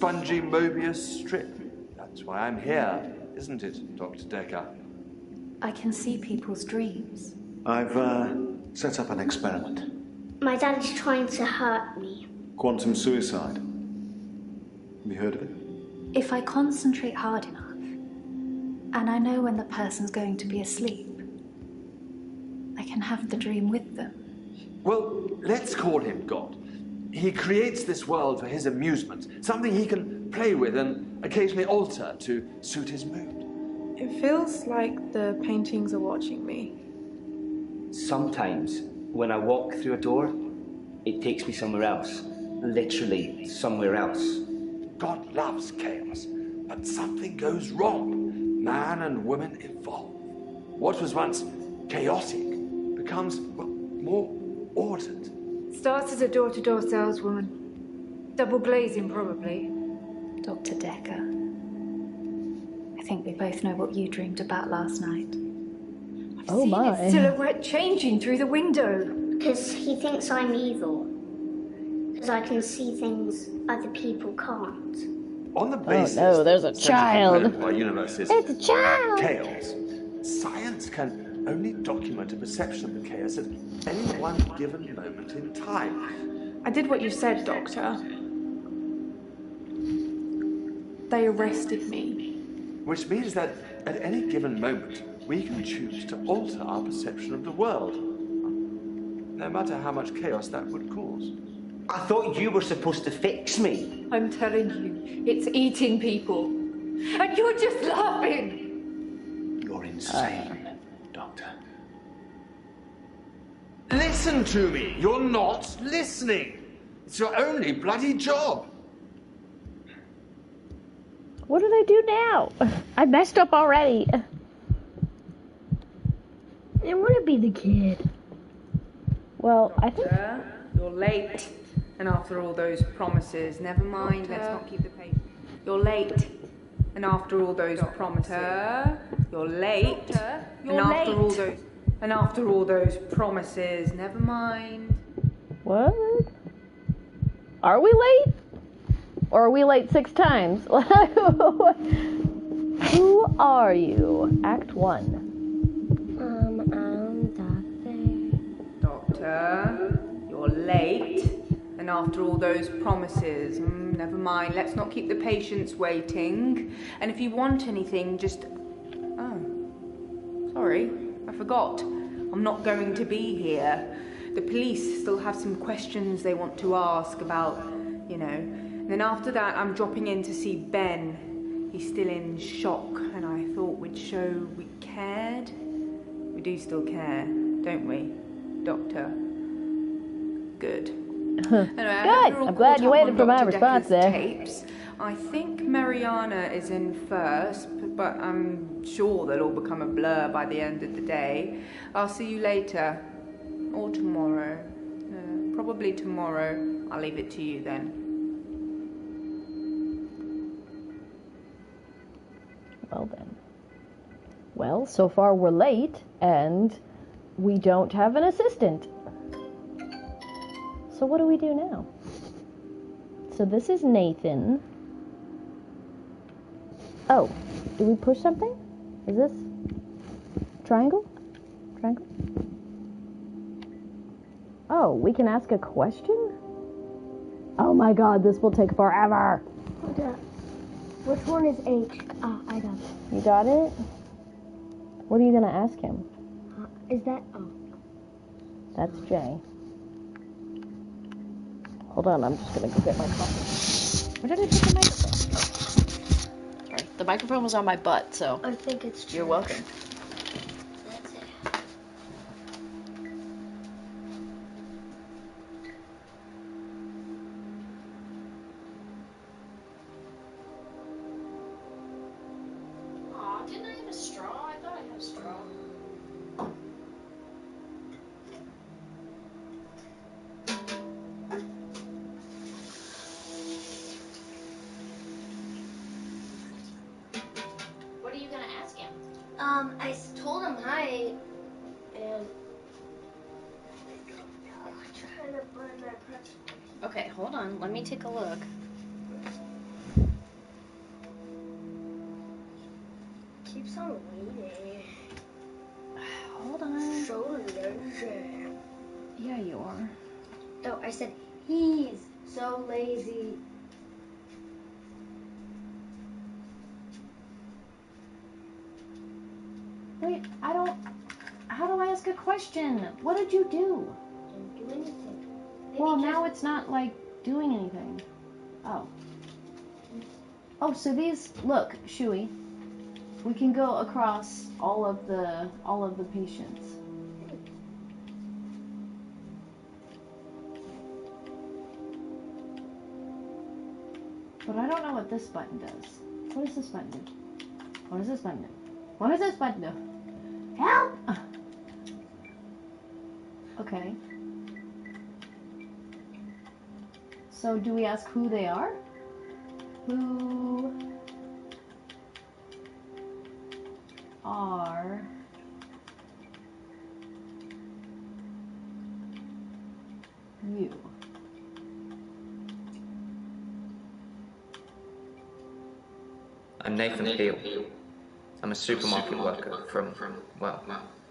spongy Mobius strip. That's why I'm here, isn't it, Dr. Dekker? I can see people's dreams. I've set up an experiment. My dad is trying to hurt me. Quantum suicide. Have you heard of it? If I concentrate hard enough, and I know when the person's going to be asleep, I can have the dream with them. Well, let's call him God. He creates this world for his amusement, something he can play with and occasionally alter to suit his mood. It feels like the paintings are watching me. Sometimes, when I walk through a door, it takes me somewhere else. Literally, somewhere else. God loves chaos, but something goes wrong. Man and woman evolve. What was once chaotic becomes, well, more ordered. Starts as a door-to-door saleswoman. Double glazing, probably. Dr. Dekker, I think we both know what you dreamed about last night. I've seen his silhouette changing through the window. Because he thinks I'm evil. Because I can see things other people can't. On the basis there's a child. Of our universe is It's a child. chaos. Science can only document a perception of the chaos at any one given moment in time. I did what you said, Doctor. They arrested me. Which means that at any given moment, we can choose to alter our perception of the world, no matter how much chaos that would cause. I thought you were supposed to fix me. I'm telling you, it's eating people. And you're just laughing. You're insane, Doctor. Listen to me! You're not listening! It's your only bloody job! What did I do now? I messed up already. I want to be the kid. Well, I think... You're late. And after all those promises, never mind, let's not keep the pace. You're late. And after all those promises, you're late. And after all those promises, never mind. What? Are we late? Or are we late 6 times? Who are you? Act 1. I'm Doctor, you're late. And after all those promises, never mind, let's not keep the patients waiting. And if you want anything, just... Oh, sorry, I forgot. I'm not going to be here. The police still have some questions they want to ask about, you know. And then after that, I'm dropping in to see Ben. He's still in shock, and I thought we'd show we cared. We do still care, don't we, Doctor? Good. Anyway, Good. I'm glad you waited for my response there. Tapes. I think Mariana is in first, but I'm sure they'll all become a blur by the end of the day. I'll see you later. Or tomorrow. Probably tomorrow. I'll leave it to you then. Well then. Well, so far we're late, and we don't have an assistant. So what do we do now? So this is Nathan. Oh, do we push something? Is this triangle? Triangle? Oh, we can ask a question? Oh my god, this will take forever. Which one is H? Ah, I got it. You got it? What are you gonna ask him? Is that... Oh. That's J. Hold on, I'm just gonna go get my coffee. Where did I put the microphone? Sorry, the microphone was on my butt, so... I think it's true. You're welcome. That's it. Aw, didn't I have a straw? I thought I had a straw. What are you gonna ask him? I told him hi, and... Okay, hold on. Let me take a look. So lazy. Hold on. So lazy. Yeah, you are. No, I said he's so lazy. Wait, I don't... How do I ask a question? What did you do? Didn't do anything. Well, now it's not, like, doing anything. Oh. Oh, so these... Look, Shuey. We can go across all of the patients. But I don't know what this button does. What does this button do? What does this button do? What does this button do? Help! Okay. So do we ask who they are? Who are you? I'm Nathan Peel. I'm a supermarket worker from, well,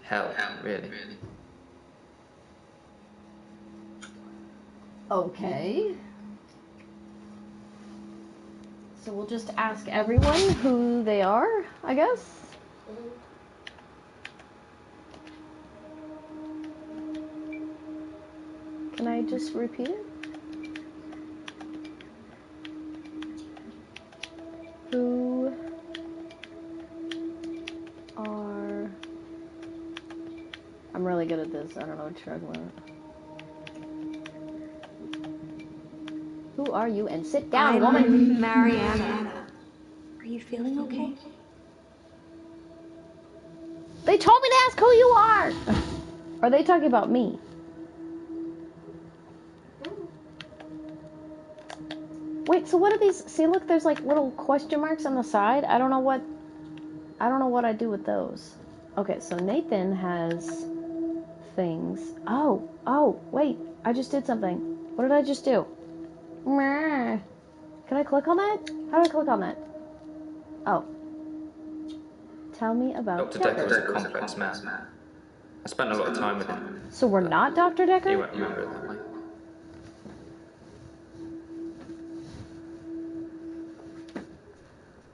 hell, really. Okay. So we'll just ask everyone who they are, I guess. Can I just repeat it? Who are... I'm really good at this. I don't know what you're talking about. Who are you? And sit down, woman. Mariana. Are you feeling okay? They told me to ask who you are. Are they talking about me? Wait, so what are these? See, look, there's like little question marks on the side. I don't know what I do with those. Okay, so Nathan has things. Oh, wait, I just did something. What did I just do? Can I click on that? How do I click on that? Oh. Tell me about Dr. Dekker was a complex man. I spent a lot of time with him. So we're not Dr. Dekker? You won't remember it that way.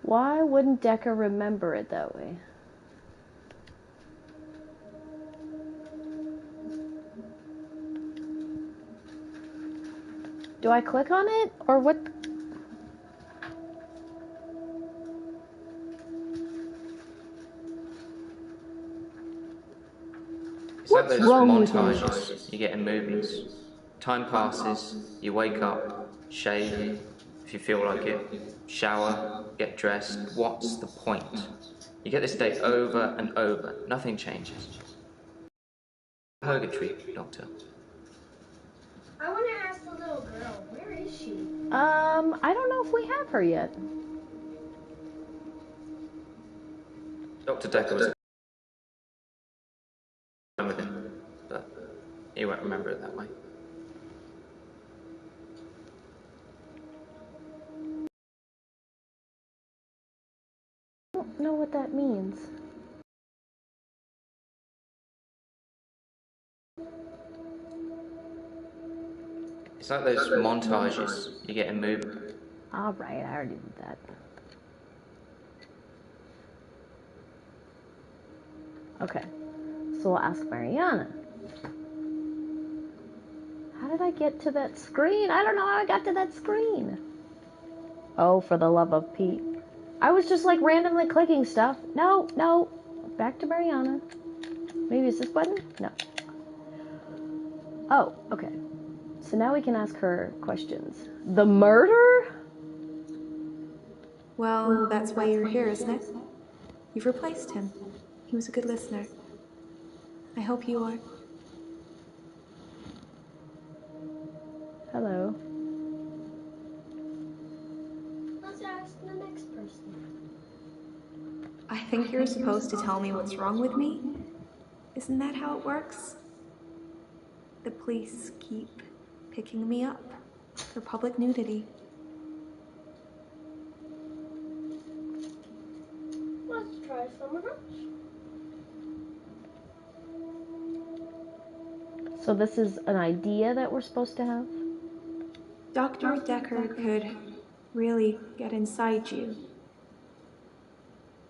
Why wouldn't Dekker remember it that way? Do I click on it? Or what? It's like those montages you get in movies. Time passes, you wake up, shave, if you feel like it, shower, get dressed. What's the point? You get this day over and over. Nothing changes. Purgatory, Doctor. I want to ask the little girl, where is she? I don't know if we have her yet. Dr. Dekker was with him, but you won't remember it that way. I don't know what that means. It's like those montages you get in movies. Alright, I already did that. Okay, so we'll ask Mariana. How did I get to that screen? I don't know how I got to that screen. Oh, for the love of Pete. I was just like randomly clicking stuff. No. Back to Mariana. Maybe it's this button? No. Oh, okay. So now we can ask her questions. The murder? Well, that's why you're here, isn't it? You've replaced him. He was a good listener. I hope you are. Hello. Let's ask the next person. I think you're supposed to tell me what's wrong with me. Isn't that how it works? The police keep picking me up for public nudity. Let's try someone else. So this is an idea that we're supposed to have? Dr. Dekker could really get inside you.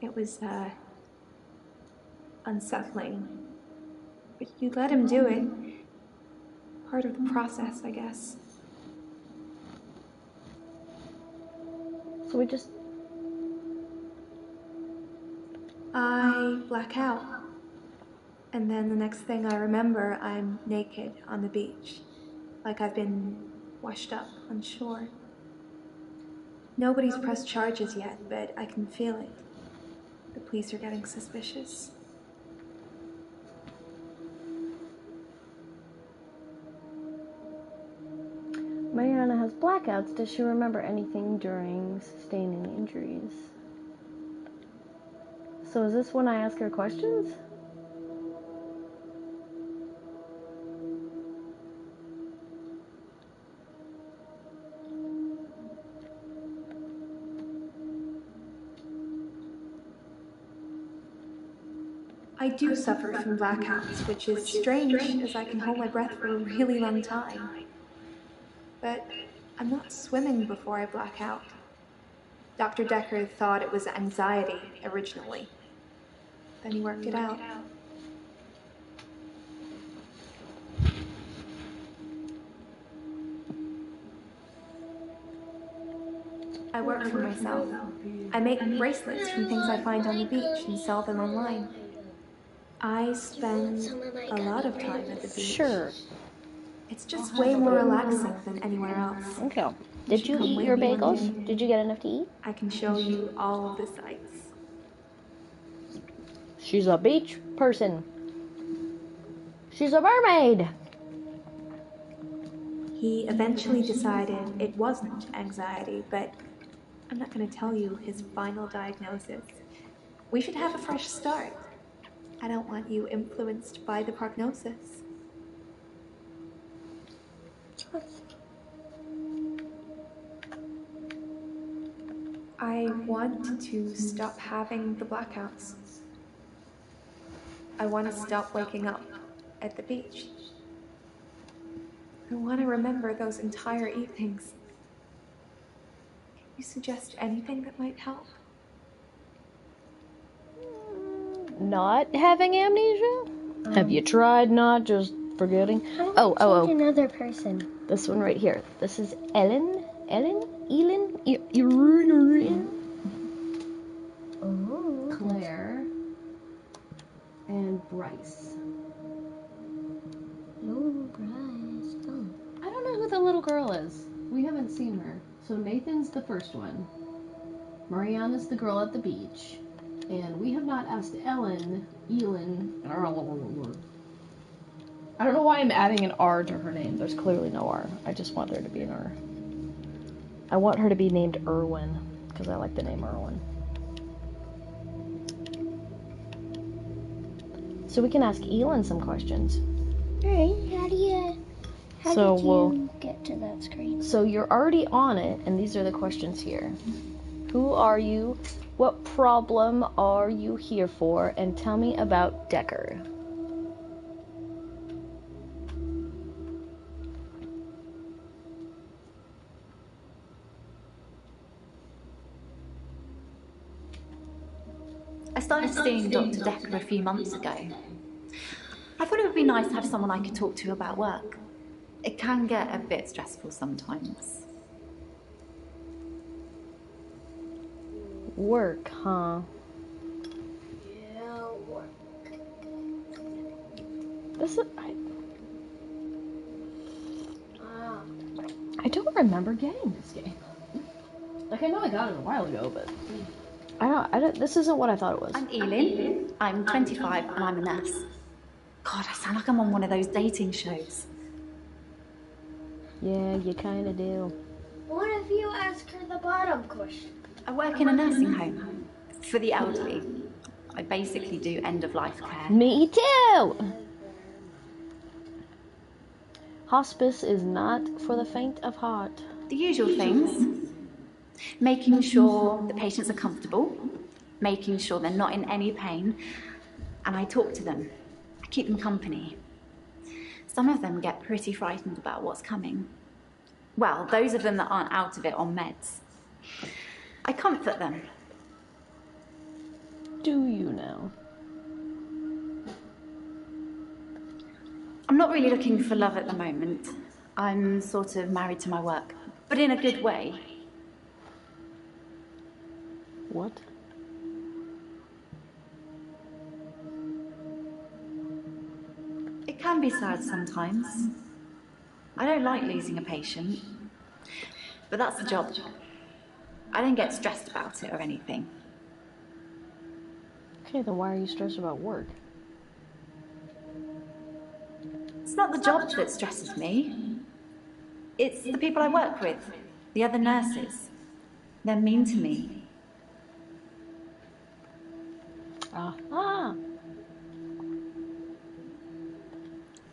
It was, unsettling. But you let him do it. Part of the process, I guess. So we just... I black out. And then the next thing I remember, I'm naked on the beach. Like I've been washed up on shore. Nobody's pressed charges yet, but I can feel it. The police are getting suspicious. Mariana has blackouts. Does she remember anything during sustaining injuries? So is this when I ask her questions? I do suffer from blackouts, which is strange as I can hold my breath for a really long time. But I'm not swimming before I black out. Dr. Dekker thought it was anxiety originally. Then he worked it out. I work for myself. I make bracelets from things I find on the beach and sell them online. I spend a lot of time at the beach. Sure. It's just way more relaxing than anywhere else. Okay. Did you eat your bagels? Did you get enough to eat? I can show you all of the sights. She's a beach person. She's a mermaid. He eventually decided it wasn't anxiety, but I'm not going to tell you his final diagnosis. We should have a fresh start. I don't want you influenced by the prognosis. I want to stop having the blackouts. I want to stop waking up at the beach. I want to remember those entire evenings. Can you suggest anything that might help? Not having amnesia? Have you tried not just forgetting? Oh. Another person. This one right here. This is Elin. Oh. Claire. And Bryce. Oh, Bryce. Oh. I don't know who the little girl is. We haven't seen her. So Nathan's the first one. Mariana's the girl at the beach. And we have not asked Elin. I don't know why I'm adding an R to her name. There's clearly no R. I just want there to be an R. I want her to be named Irwin, because I like the name Irwin. So we can ask Elin some questions. Alright, how did you get to that screen? So you're already on it, and these are the questions here. Who are you? What problem are you here for? And tell me about Dekker. I started seeing Dr. Dekker a few months ago. I thought it would be nice to have someone I could talk to about work. It can get a bit stressful sometimes. Work, huh? Yeah, work. This is... I don't remember getting this game. Like, I know I got it a while ago, but... I don't, this isn't what I thought it was. I'm Elin. I'm 25 and I'm a nurse. God, I sound like I'm on one of those dating shows. Yeah, you kinda do. What if you ask her the bottom question? I work in a nursing home for the elderly. I basically do end-of-life care. Me too! Hospice is not for the faint of heart. The usual things. Making sure the patients are comfortable, making sure they're not in any pain, and I talk to them. I keep them company. Some of them get pretty frightened about what's coming. Well, those of them that aren't out of it on meds. I comfort them. Do you now? I'm not really looking for love at the moment. I'm sort of married to my work, but in a good way. What? It can be sad sometimes. I don't like losing a patient, but that's the job. I don't get stressed about it or anything. Okay, then why are you stressed about work? It's not the job that stresses me. It's the people I work with, the other nurses. They're mean to me.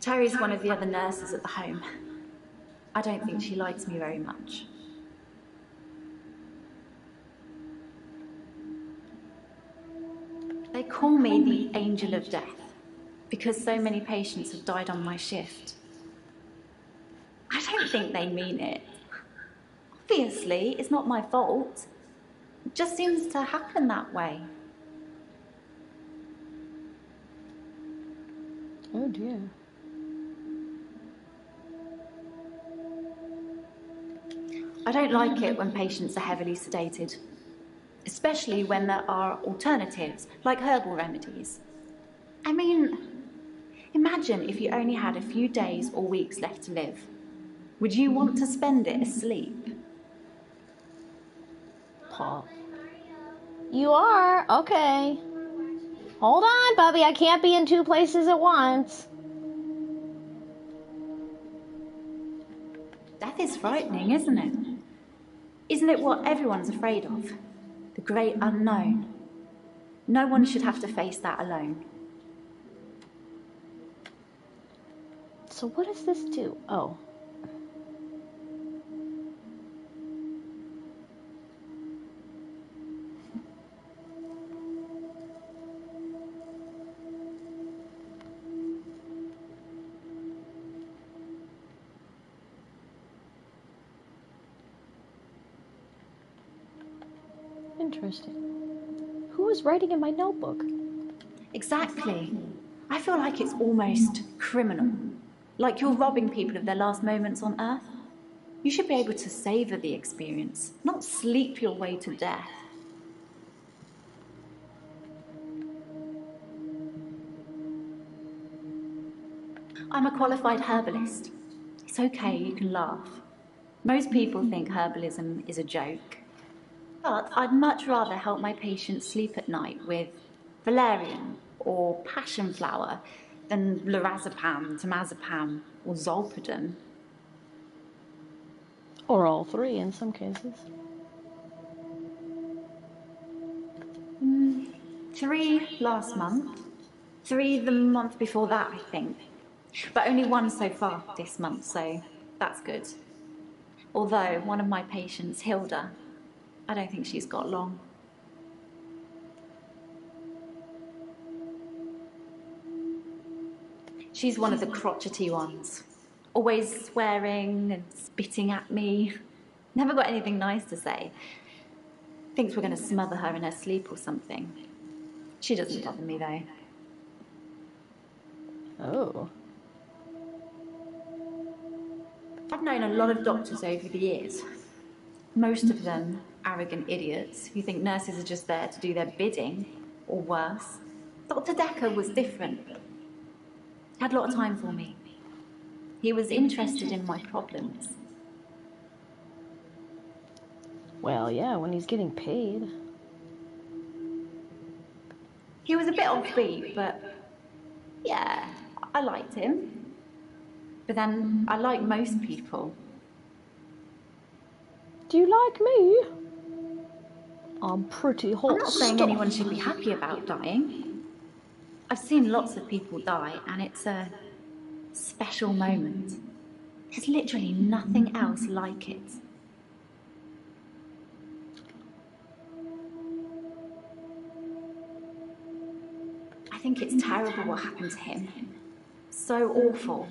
Terry's one of the other nurses at the home. I don't think she likes me very much. They call me the angel of death because so many patients have died on my shift. I don't think they mean it. Obviously, it's not my fault. It just seems to happen that way. Oh dear. I don't like it when patients are heavily sedated, especially when there are alternatives, like herbal remedies. I mean, imagine if you only had a few days or weeks left to live. Would you want to spend it asleep? Paul. You are? Okay. Hold on, Bubby. I can't be in two places at once. Death is frightening, isn't it? Isn't it what everyone's afraid of? The great unknown. No one should have to face that alone. So what does this do? Oh. Interesting. Who was writing in my notebook? Exactly. I feel like it's almost criminal. Like you're robbing people of their last moments on Earth. You should be able to savor the experience, not sleep your way to death. I'm a qualified herbalist. It's okay, you can laugh. Most people think herbalism is a joke. But I'd much rather help my patients sleep at night with valerian or passion flower than lorazepam, temazepam, or zolpidem. Or all three in some cases. 3 last month. 3 the month before that, I think. But only 1 so far this month, so that's good. Although one of my patients, Hilda, I don't think she's got long. She's one of the crotchety ones. Always swearing and spitting at me. Never got anything nice to say. Thinks we're going to smother her in her sleep or something. She doesn't bother me though. Oh. I've known a lot of doctors over the years. Most of them arrogant idiots who think nurses are just there to do their bidding, or worse. Dr. Dekker was different. He had a lot of time for me. He was interested in my problems. Well, yeah, when he's getting paid. He was a bit offbeat, but yeah, I liked him. But then I like most people. Do you like me? I'm pretty hot. I'm not saying anyone should be happy about dying. I've seen lots of people die, and it's a special moment. There's literally nothing else like it. think it's terrible what happened to him. So awful.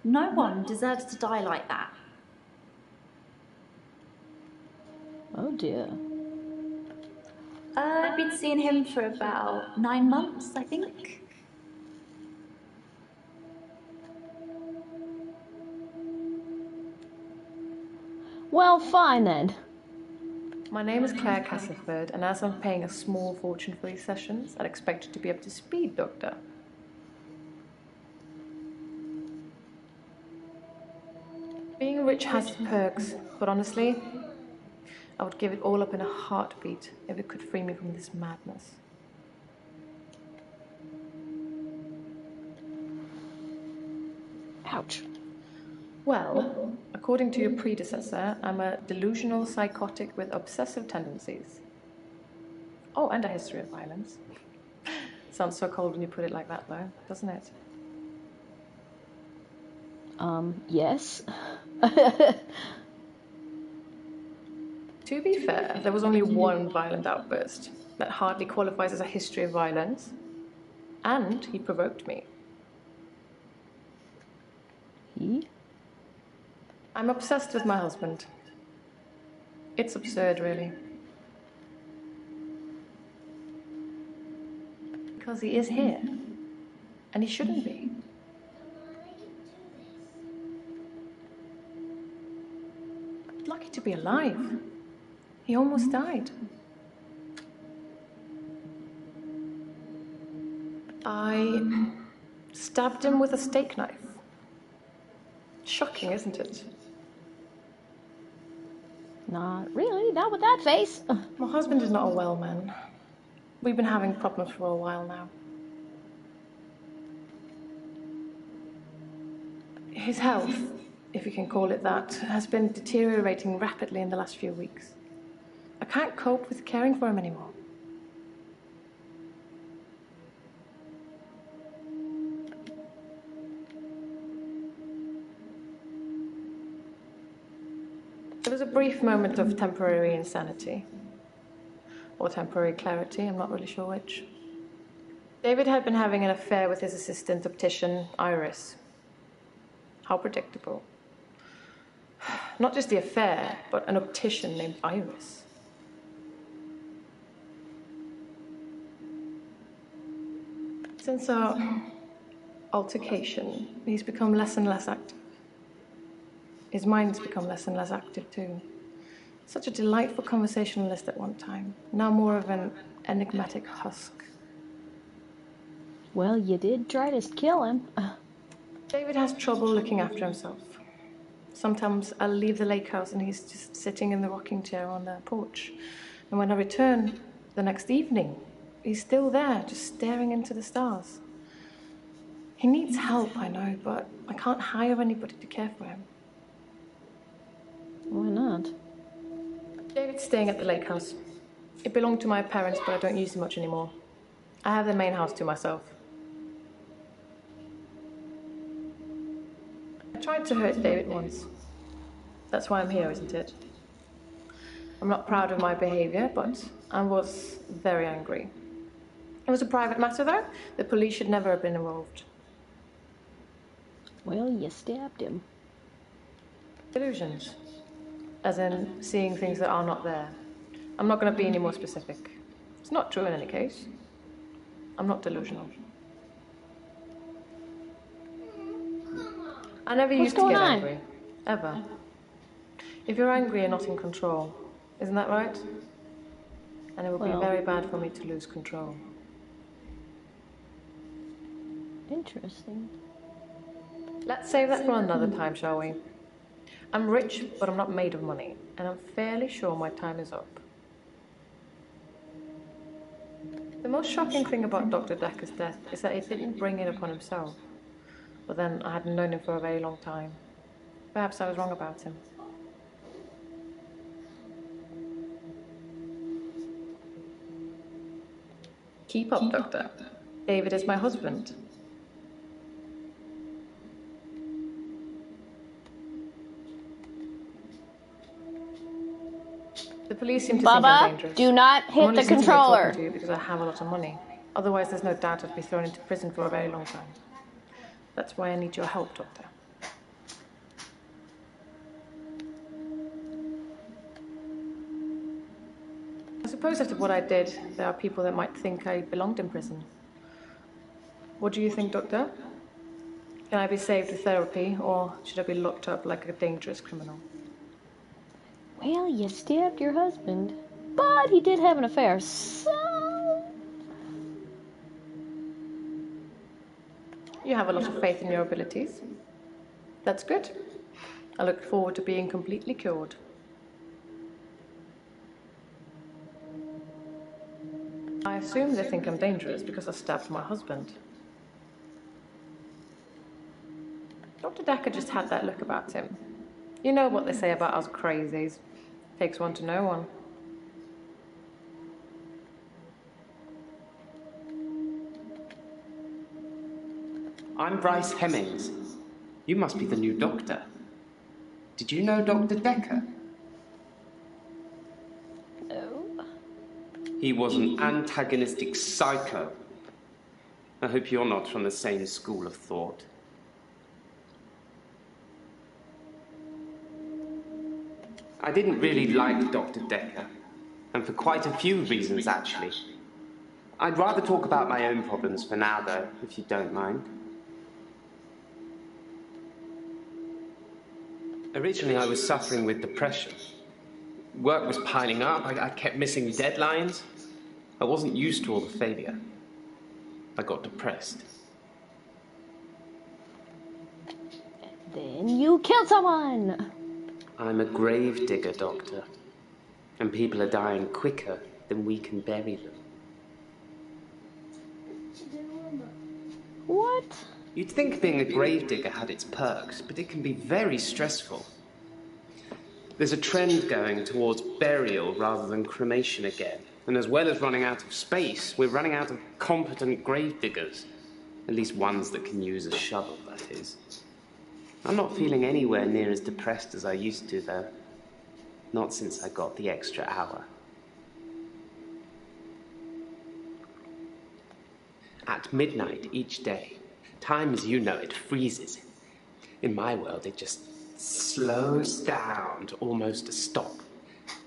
No one deserves to die like that. Oh dear. I've been seeing him for about 9 months, I think. Well, fine then. My name is Claire Castleford, and as I'm paying a small fortune for these sessions, I'd expect you to be up to speed, Doctor. Being rich has its perks, but honestly, I would give it all up in a heartbeat if it could free me from this madness. Ouch. Well, according to your predecessor, I'm a delusional psychotic with obsessive tendencies. Oh, and a history of violence. Sounds so cold when you put it like that, though, doesn't it? Yes. To be fair, there was only one violent outburst that hardly qualifies as a history of violence, and he provoked me. He? I'm obsessed with my husband. It's absurd, really. Because he is here, and he shouldn't be. Lucky to be alive. He almost died. I stabbed him with a steak knife. Shocking, isn't it? Not really, not with that face. My husband is not a well man. We've been having problems for a while now. His health, if you can call it that, has been deteriorating rapidly in the last few weeks. I can't cope with caring for him anymore. There was a brief moment of temporary insanity. Or temporary clarity, I'm not really sure which. David had been having an affair with his assistant optician, Iris. How predictable. Not just the affair, but an optician named Iris. Since our altercation, he's become less and less active. His mind's become less and less active too. Such a delightful conversationalist at one time, now more of an enigmatic husk. Well, you did try to kill him. David has trouble looking after himself. Sometimes I'll leave the lake house and he's just sitting in the rocking chair on the porch. And when I return the next evening, he's still there, just staring into the stars. He needs help, I know, but I can't hire anybody to care for him. Why not? David's staying at the lake house. It belonged to my parents, but I don't use it much anymore. I have the main house to myself. I tried to hurt David once. That's why I'm here, isn't it? I'm not proud of my behavior, but I was very angry. It was a private matter, though. The police should never have been involved. Well, you stabbed him. Delusions. As in, seeing things that are not there. I'm not going to be any more specific. It's not true in any case. I'm not delusional. I never used to get angry. Ever. If you're angry, you're not in control. Isn't that right? And it would be very bad for me to lose control. Interesting. Let's save that for another time, shall we? I'm rich, but I'm not made of money, and I'm fairly sure my time is up. The most shocking thing about Dr. Dekker's death is that he didn't bring it upon himself. But then I hadn't known him for a very long time. Perhaps I was wrong about him. Keep up, Doctor. David is my husband. The police seem to think I'm dangerous. Do not hit the controller. To you because I have a lot of money. Otherwise, there's no doubt I'd be thrown into prison for a very long time. That's why I need your help, Doctor. I suppose after what I did, there are people that might think I belonged in prison. What do you think, Doctor? Can I be saved with therapy, or should I be locked up like a dangerous criminal? Well, you stabbed your husband, but he did have an affair, so... You have a lot of faith in your abilities. That's good. I look forward to being completely cured. I assume they think I'm dangerous because I stabbed my husband. Dr. Dekker just had that look about him. You know what they say about us crazies. Takes one to know one. I'm Bryce Hemmings. You must be the new doctor. Did you know Dr. Dekker? No. He was an antagonistic psycho. I hope you're not from the same school of thought. I didn't really like Dr. Dekker, and for quite a few reasons, actually. I'd rather talk about my own problems for now, though, if you don't mind. Originally, I was suffering with depression. Work was piling up, I kept missing deadlines. I wasn't used to all the failure. I got depressed. Then you killed someone! I'm a grave digger, Doctor. And people are dying quicker than we can bury them. What? You'd think being a grave digger had its perks, but it can be very stressful. There's a trend going towards burial rather than cremation again. And as well as running out of space, we're running out of competent grave diggers. At least ones that can use a shovel, that is. I'm not feeling anywhere near as depressed as I used to, though. Not since I got the extra hour. At midnight each day, time as you know it freezes. In my world, it just slows down to almost a stop.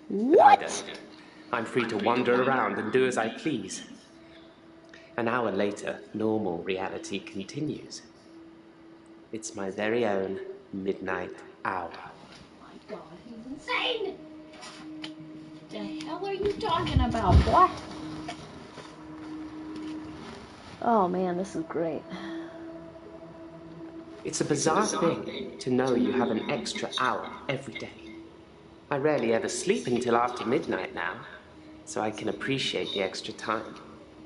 What? I don't. I'm free to wander around and do as I please. An hour later, normal reality continues. It's my very own midnight hour. Oh my god, he's insane! The hell are you talking about? What? Oh man, this is great. It's a bizarre thing to know you have an extra hour every day. I rarely ever sleep until after midnight now, so I can appreciate the extra time.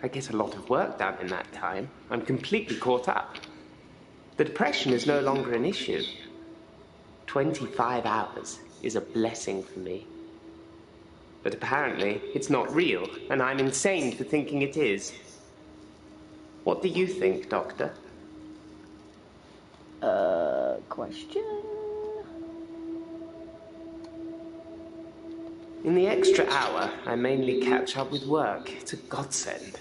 I get a lot of work done in that time. I'm completely caught up. The depression is no longer an issue. 25 hours is a blessing for me. But apparently, it's not real, and I'm insane for thinking it is. What do you think, Doctor? Question? In the extra hour, I mainly catch up with work. It's a godsend.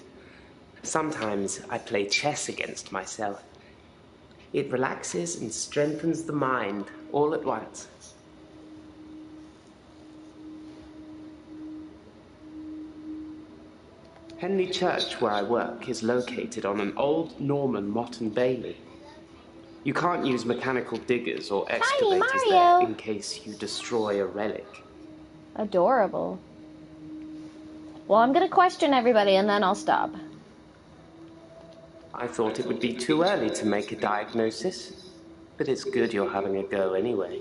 Sometimes I play chess against myself. It relaxes and strengthens the mind all at once. Henley Church, where I work, is located on an old Norman motte and bailey. You can't use mechanical diggers or excavators there in case you destroy a relic. Adorable. Well, I'm gonna question everybody and then I'll stop. I thought it would be too early to make a diagnosis, but it's good you're having a go anyway.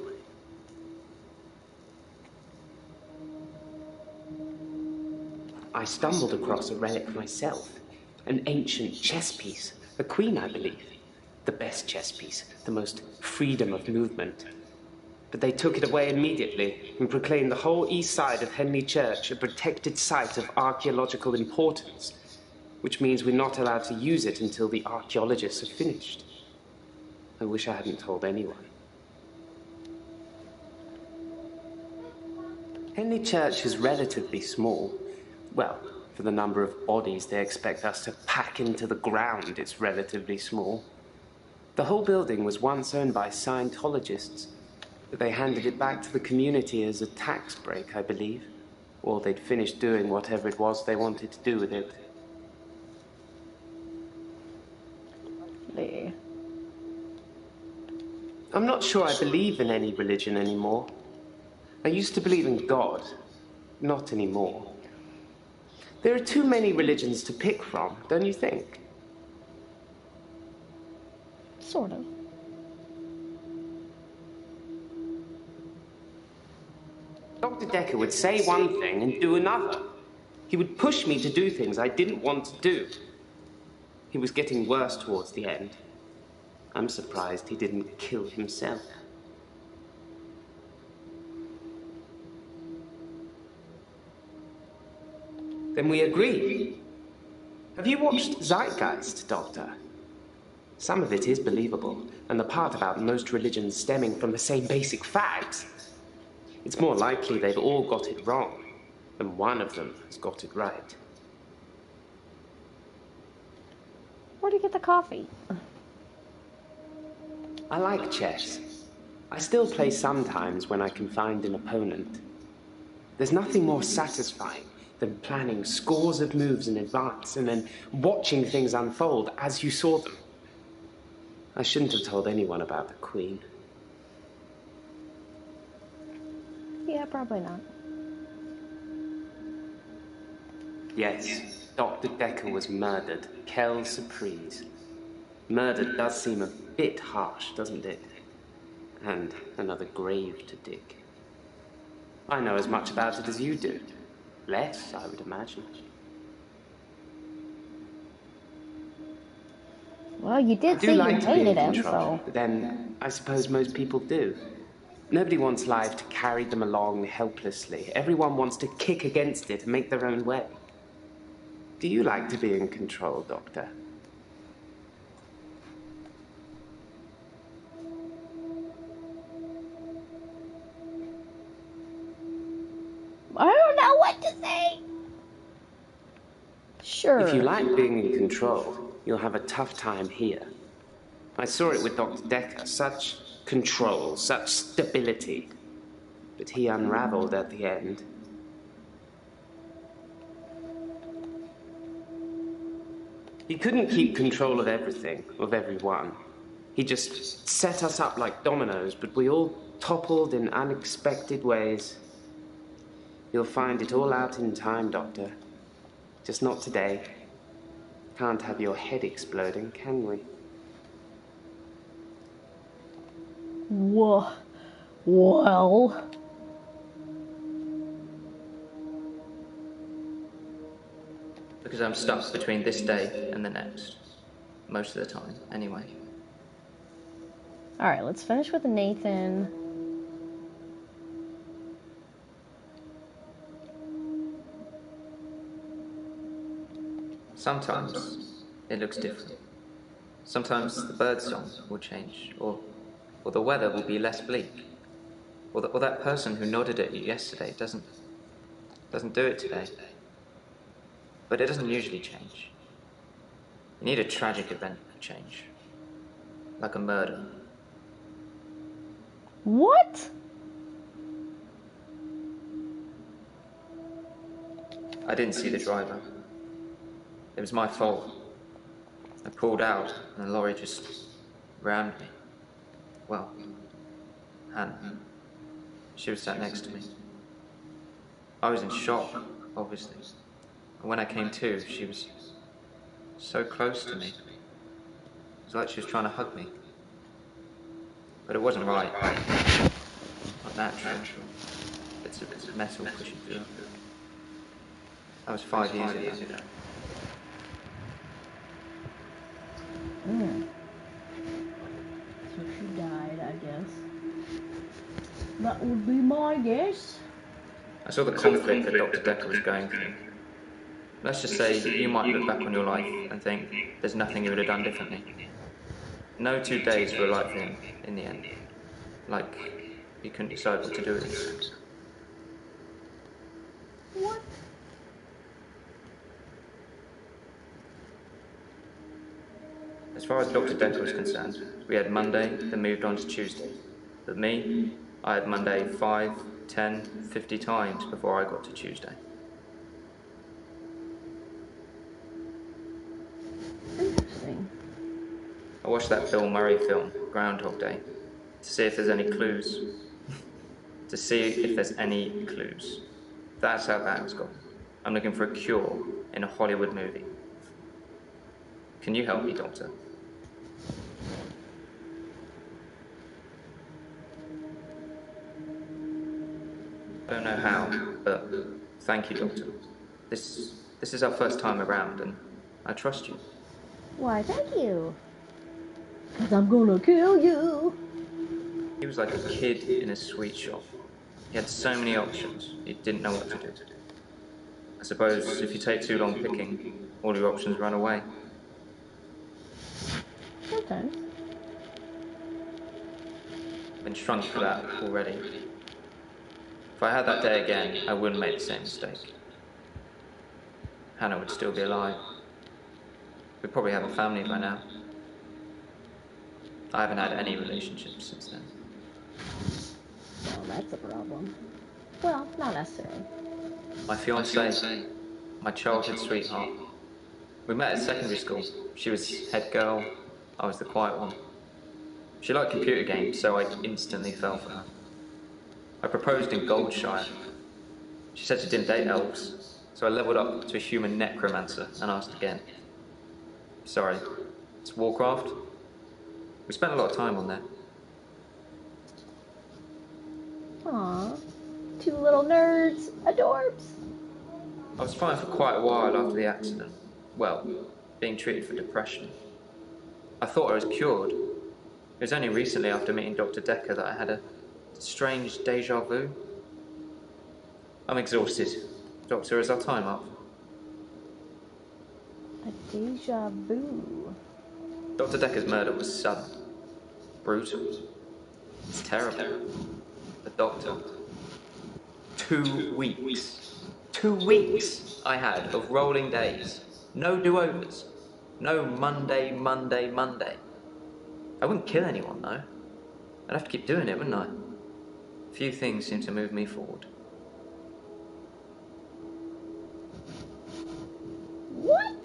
I stumbled across a relic myself, an ancient chess piece, a queen, I believe. The best chess piece, the most freedom of movement. But they took it away immediately and proclaimed the whole east side of Henley Church a protected site of archaeological importance, which means we're not allowed to use it until the archaeologists have finished. I wish I hadn't told anyone. Henley Church is relatively small. Well, For the number of bodies they expect us to pack into the ground, it's relatively small. The whole building was once owned by Scientologists, but they handed it back to the community as a tax break, I believe. Or they'd finished doing whatever it was they wanted to do with it. There. I'm not sure I believe in any religion anymore. I used to believe in God. Not anymore. There are too many religions to pick from, don't you think? Sort of. Dr. Dekker would say one thing and do another. He would push me to do things I didn't want to do. He was getting worse towards the end. I'm surprised he didn't kill himself. Then we agree. Have you watched Zeitgeist, Doctor? Some of it is believable, and the part about most religions stemming from the same basic facts. It's more likely they've all got it wrong, and one of them has got it right. Where'd you get the coffee? I like chess. I still play sometimes when I can find an opponent. There's nothing more satisfying than planning scores of moves in advance and then watching things unfold as you saw them. I shouldn't have told anyone about the Queen. Yeah, probably not. Yes, Dr. Dekker was murdered. Quelle surprise. Murder does seem a bit harsh, doesn't it? And another grave to dig. I know as much about it as you do. Less, I would imagine. Well, you did say you hated him, so... But then, I suppose most people do. Nobody wants life to carry them along helplessly. Everyone wants to kick against it and make their own way. Do you like to be in control, Doctor? I don't know what to say. Sure. If you like being in control, you'll have a tough time here. I saw it with Dr. Dekker. Such control, such stability. But he unraveled at the end. He couldn't keep control of everything, of everyone. He just set us up like dominoes, but we all toppled in unexpected ways. You'll find it all out in time, Doctor. Just not today. Can't have your head exploding, can we? Whoa. Well... Because I'm stuck between this day and the next. Most of the time, anyway. Alright, let's finish with Nathan. Sometimes it looks different. Sometimes the bird song will change, or the weather will be less bleak. Or that person who nodded at you yesterday doesn't do it today. But it doesn't usually change. You need a tragic event for change. Like a murder. What? I didn't see the driver. It was my fault. I pulled out and the lorry just rammed me. Well, Hannah. She was sat next to me. I was in shock, obviously. And when I came to, she was so close to me. It was like she was trying to hug me. But it wasn't right. Not natural. It's a metal pushing through. That was 5 years ago. So she died, I guess. That would be my guess. I saw the conflict that Dr. Dekker was going through. Let's just say you might look back on your life and think there's nothing you would have done differently. No 2 days were alike for him in the end. Like he couldn't decide what to do with his hands. What? As far as Dr. Dekker was concerned, we had Monday, then moved on to Tuesday. But me, I had Monday 5, 10, 50 times before I got to Tuesday. Interesting. I watched that Bill Murray film, Groundhog Day, to see if there's any clues. To see if there's any clues. That's how bad it's got. I'm looking for a cure in a Hollywood movie. Can you help me, Doctor? I don't know how, but thank you, Doctor. This is our first time around, and I trust you. Why, thank you. 'Cause I'm gonna kill you. He was like a kid in a sweet shop. He had so many options, he didn't know what to do. I suppose if you take too long picking, all your options run away. Sometimes. I've been shrunk for that already. If I had that day again, I wouldn't make the same mistake. Hannah would still be alive. We'd probably have a family by now. I haven't had any relationships since then. Well, that's a problem. Well, not necessarily. My fiancée, my childhood sweetheart. We met at secondary school. She was head girl, I was the quiet one. She liked computer games, so I instantly fell for her. I proposed in Goldshire. She said she didn't date elves, so I leveled up to a human necromancer and asked again. Sorry, it's Warcraft? We spent a lot of time on there. Aw, two little nerds, adorbs. I was fine for quite a while after the accident. Well, being treated for depression. I thought I was cured. It was only recently after meeting Dr. Dekker that I had a strange deja vu. I'm exhausted. Doctor, is our time up? A deja vu. Dr. Dekker's murder was sudden. Brutal. It's terrible. The doctor. 2 weeks. 2 weeks I had of rolling days. No do-overs. No Monday, Monday, Monday. I wouldn't kill anyone, though. I'd have to keep doing it, wouldn't I? Few things seem to move me forward. What?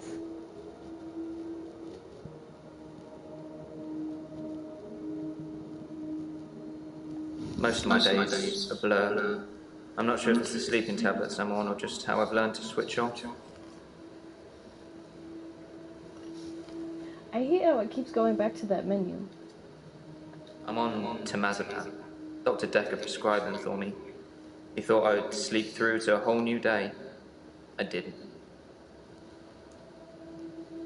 Most of my days are a blur. I'm not sure if it's the sleeping tablets I'm on or just how I've learned to switch off. I hate how it keeps going back to that menu. I'm on temazepam. Dr. Dekker prescribed them for me. He thought I would sleep through to a whole new day. I didn't.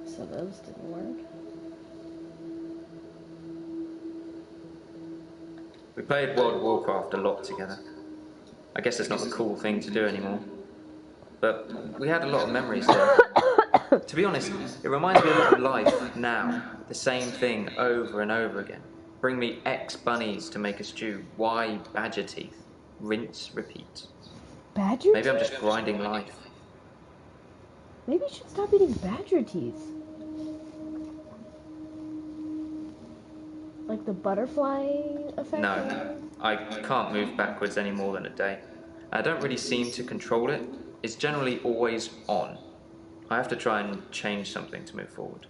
So those didn't work. We played World of Warcraft a lot together. I guess it's not the cool thing to do anymore. But we had a lot of memories there. To be honest, it reminds me a lot of life now. The same thing over and over again. Bring me X bunnies to make a stew. Y badger teeth. Rinse, repeat. Badger Maybe I'm teeth? just grinding life. Maybe you should stop eating badger teeth. Like the butterfly effect? No, I can't move backwards any more than a day. I don't really seem to control it. It's generally always on. I have to try and change something to move forward.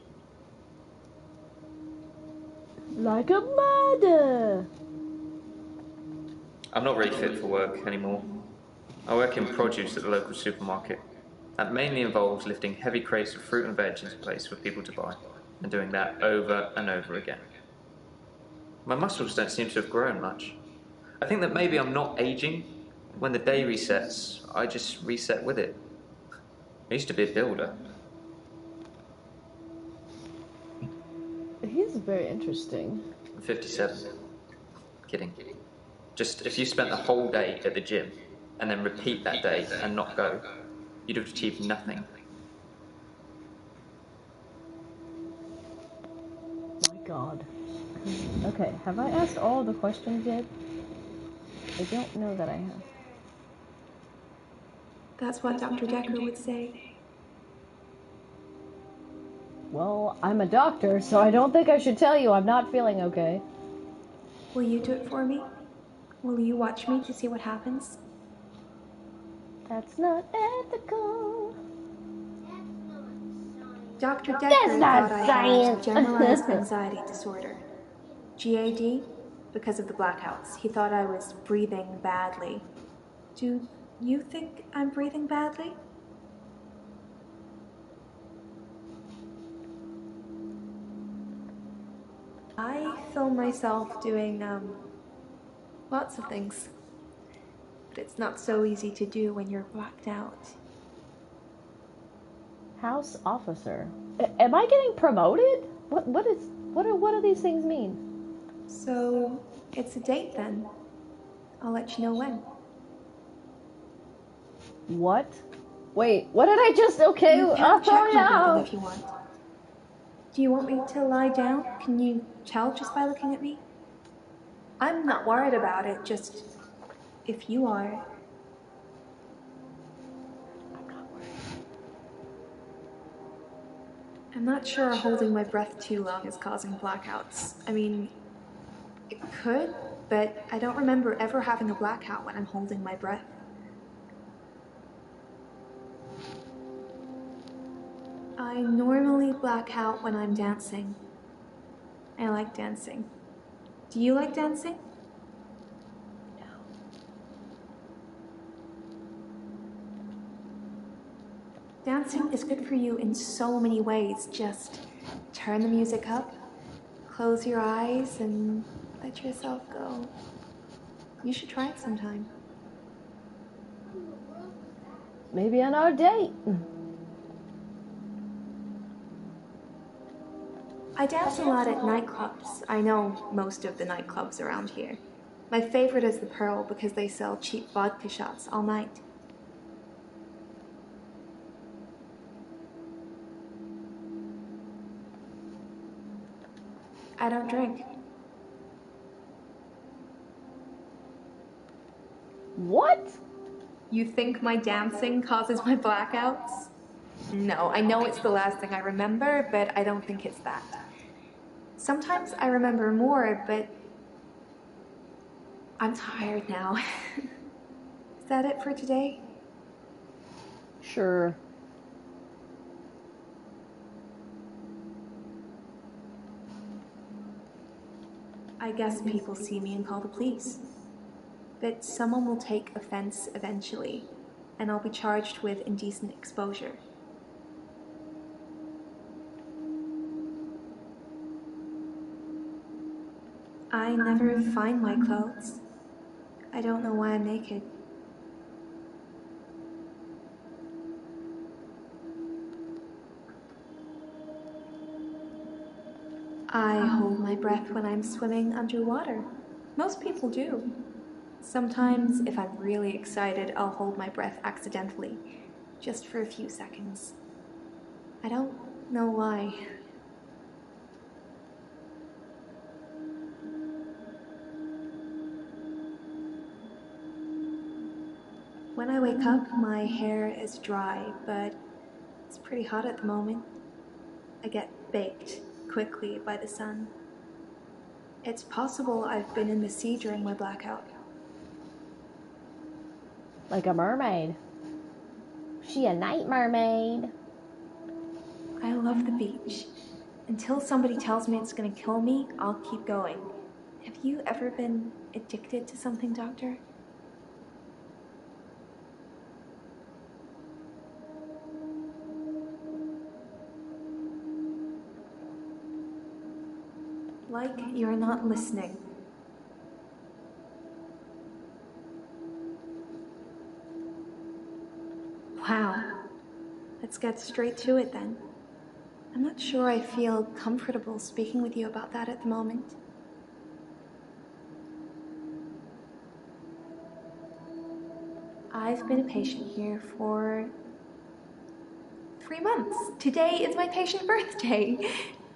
Like a murder! I'm not really fit for work anymore. I work in produce at the local supermarket. That mainly involves lifting heavy crates of fruit and veg into place for people to buy, and doing that over and over again. My muscles don't seem to have grown much. I think that maybe I'm not aging. When the day resets, I just reset with it. I used to be a builder. He's very interesting. I'm 57. Kidding. Just if you spent the whole day at the gym and then repeat that day and not go, you'd have achieved nothing. My God. Okay, have I asked all the questions yet? I don't know that I have. That's what Dr. Dekker would say. Well, I'm a doctor, so I don't think I should tell you I'm not feeling okay. Will you do it for me? Will you watch me to see what happens? That's not ethical. Dr. That's Dekker not thought I science. had generalized anxiety disorder. GAD? Because of the blackouts. He thought I was breathing badly. Do you think I'm breathing badly? I film myself doing, lots of things. But it's not so easy to do when you're blacked out. House officer. Am I getting promoted? What do these things mean? So, it's a date then. I'll let you know when. What? Wait, what did I just... Okay, You can check my breathing no. if you want. Do you want me to lie down? Can you tell just by looking at me? I'm not worried about it, just if you are. I'm not sure holding my breath too long is causing blackouts. I mean, it could, but I don't remember ever having a blackout when I'm holding my breath. I normally black out when I'm dancing. I like dancing. Do you like dancing? No. Dancing is good for you in so many ways. Just turn the music up, close your eyes, and let yourself go. You should try it sometime. Maybe on our date. I dance a lot at nightclubs. I know most of the nightclubs around here. My favorite is the Pearl because they sell cheap vodka shots all night. I don't drink. What? You think my dancing causes my blackouts? No, I know it's the last thing I remember, but I don't think it's that. Sometimes I remember more, but I'm tired now. Is that it for today? Sure. I guess people see me and call the police. But someone will take offense eventually, and I'll be charged with indecent exposure. I never find my clothes. I don't know why I'm naked. I hold my breath when I'm swimming underwater. Most people do. Sometimes, if I'm really excited, I'll hold my breath accidentally, just for a few seconds. I don't know why. When I wake up, my hair is dry, but it's pretty hot at the moment. I get baked quickly by the sun. It's possible I've been in the sea during my blackout. Like a mermaid. She a night mermaid. I love the beach. Until somebody tells me it's gonna kill me, I'll keep going. Have you ever been addicted to something, Doctor? Like you're not listening. Wow. Let's get straight to it then. I'm not sure I feel comfortable speaking with you about that at the moment. I've been a patient here for 3 months. Today is my patient birthday.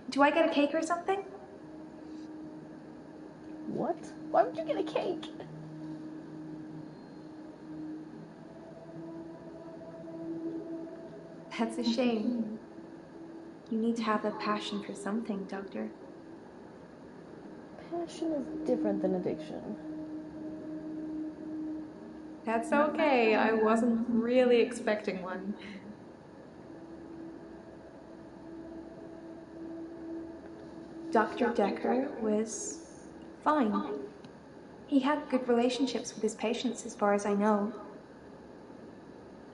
Do I get a cake or something? What? Why would you get a cake? That's a shame. You need to have a passion for something, Doctor. Passion is different than addiction. That's okay. I wasn't really expecting one. Dr. Dekker was fine. He had good relationships with his patients as far as I know.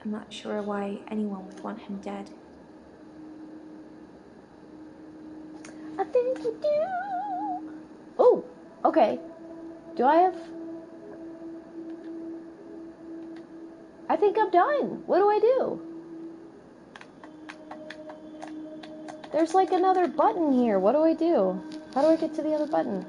I'm not sure why anyone would want him dead. I think you do. Oh, okay. Do I have... I think I'm done. What do I do? There's like another button here. What do I do? How do I get to the other button?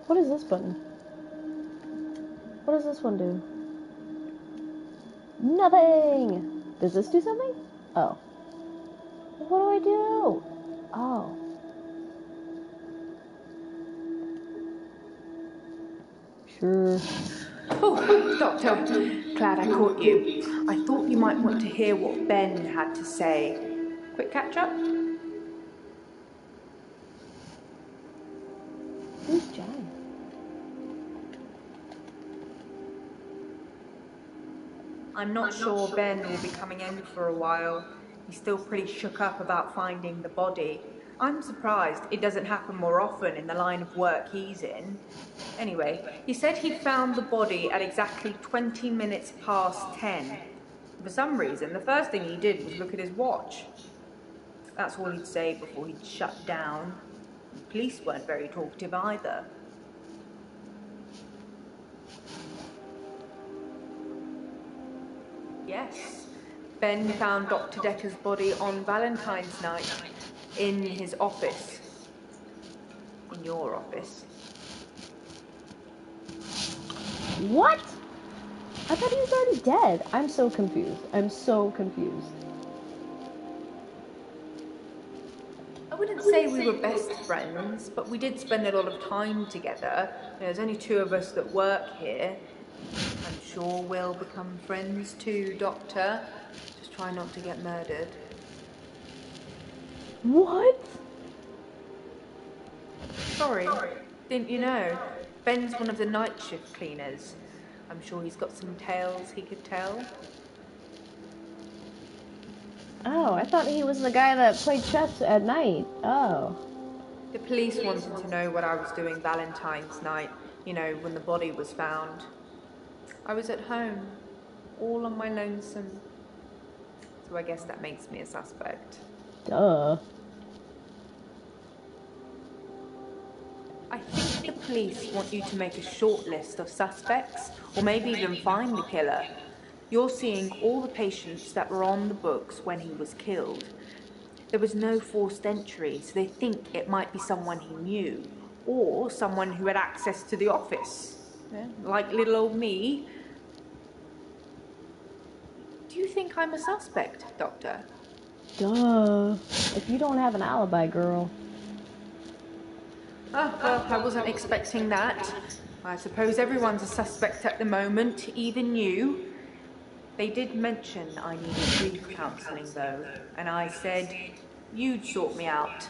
What is this button? What does this one do? Nothing! Does this do something? Oh. What do I do? Oh. Sure. Oh, Doctor, glad I caught you. I thought you might want to hear what Ben had to say. Quick catch up? Who's John? I'm not sure Ben will be coming in for a while. He's still pretty shook up about finding the body. I'm surprised it doesn't happen more often in the line of work he's in. Anyway, he said he found the body at exactly 20 minutes past 10. For some reason, the first thing he did was look at his watch. That's all he'd say before he'd shut down. The police weren't very talkative either. Yes, Ben found Dr. Dekker's body on Valentine's night in his office. In your office. What? I thought he was already dead. I'm so confused. I'm so confused. I wouldn't say we were best friends, but we did spend a lot of time together. There's only two of us that work here. I'm sure we'll become friends too, Doctor. Just try not to get murdered. What? Sorry, didn't you know? Ben's one of the night shift cleaners. I'm sure he's got some tales he could tell. Oh, I thought he was the guy that played chess at night. Oh. The police wanted to know what I was doing Valentine's night, you know, when the body was found. I was at home, all on my lonesome. So I guess that makes me a suspect. Duh. I think the police want you to make a short list of suspects, or maybe even find the killer. You're seeing all the patients that were on the books when he was killed. There was no forced entry, so they think it might be someone he knew, or someone who had access to the office. Yeah, like little old me. Do you think I'm a suspect, Doctor? Duh. If you don't have an alibi, girl. Oh, well, I wasn't expecting that. I suppose everyone's a suspect at the moment, even you. They did mention I needed grief counselling, though, and I said you'd sort me out.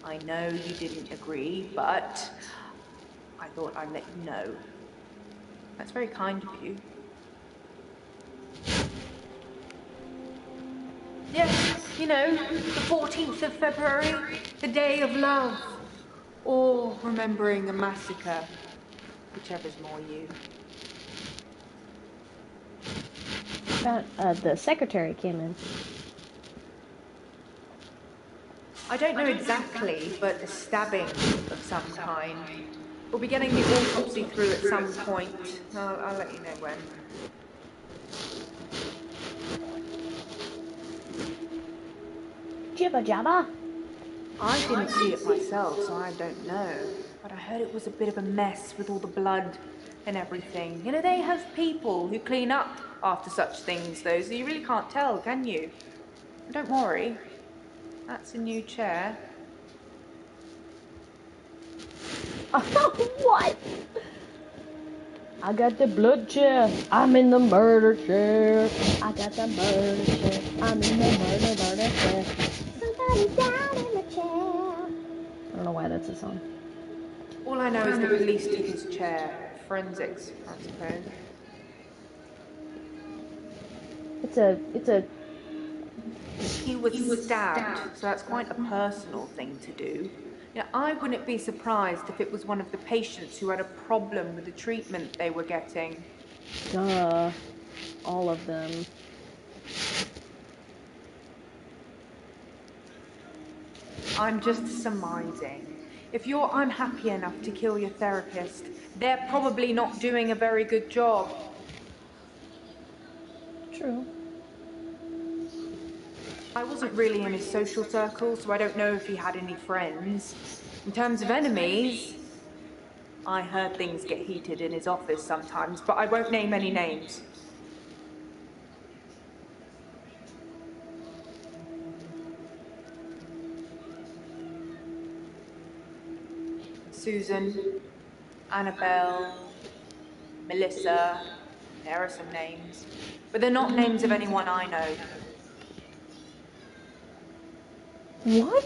I know you didn't agree, but I thought I'd let you know. That's very kind of you. Yes, you know, the 14th of February, the day of love. Or remembering a massacre, whichever's more you. The secretary came in. I don't know exactly, but a stabbing of some kind. We'll be getting the autopsy through at some point. I'll let you know when. Jibba jabba. I didn't see it myself, so I don't know. But I heard it was a bit of a mess with all the blood and everything. You know, they have people who clean up after such things, though, so you really can't tell, can you? Don't worry. That's a new chair. What? I got the blood chair. I'm in the murder chair. I got the murder chair. I'm in the murder chair. Somebody died in the chair. I don't know why that's a song. All I know is the police took his chair. Forensics, I suppose. It's a. He was stabbed, so that's quite a personal thing to do. Now, I wouldn't be surprised if it was one of the patients who had a problem with the treatment they were getting. Duh. All of them. I'm just surmising. If you're unhappy enough to kill your therapist, they're probably not doing a very good job. True. I wasn't really in his social circle, so I don't know if he had any friends. In terms of enemies, I heard things get heated in his office sometimes, but I won't name any names. Susan, Annabelle, Melissa, there are some names, but they're not names of anyone I know. What?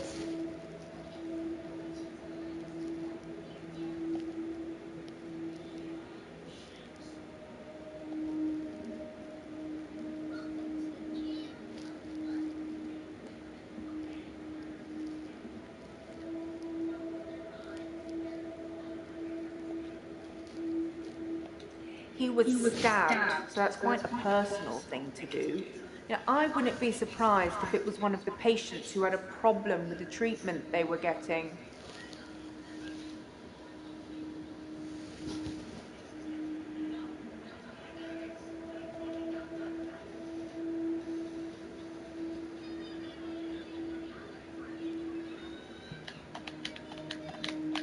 He was stabbed, so that's quite a personal thing to do. Now, I wouldn't be surprised if it was one of the patients who had a problem with the treatment they were getting.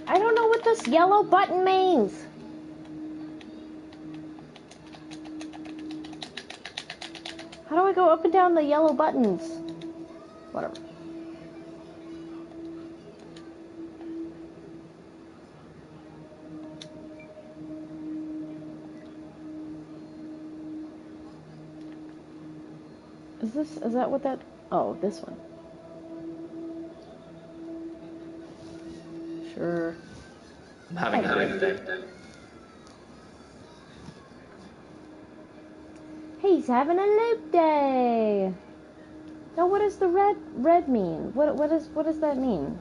I don't know what this yellow button means. How do I go up and down the yellow buttons? Whatever. Is that what that, oh, this one. Sure. I'm having a loop day. He's having a loop day. Now, what does the red mean? What does that mean?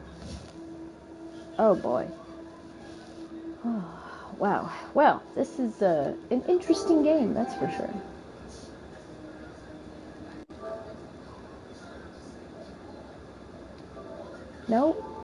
Oh boy. Oh, wow. Well, this is an interesting game, that's for sure. Nope.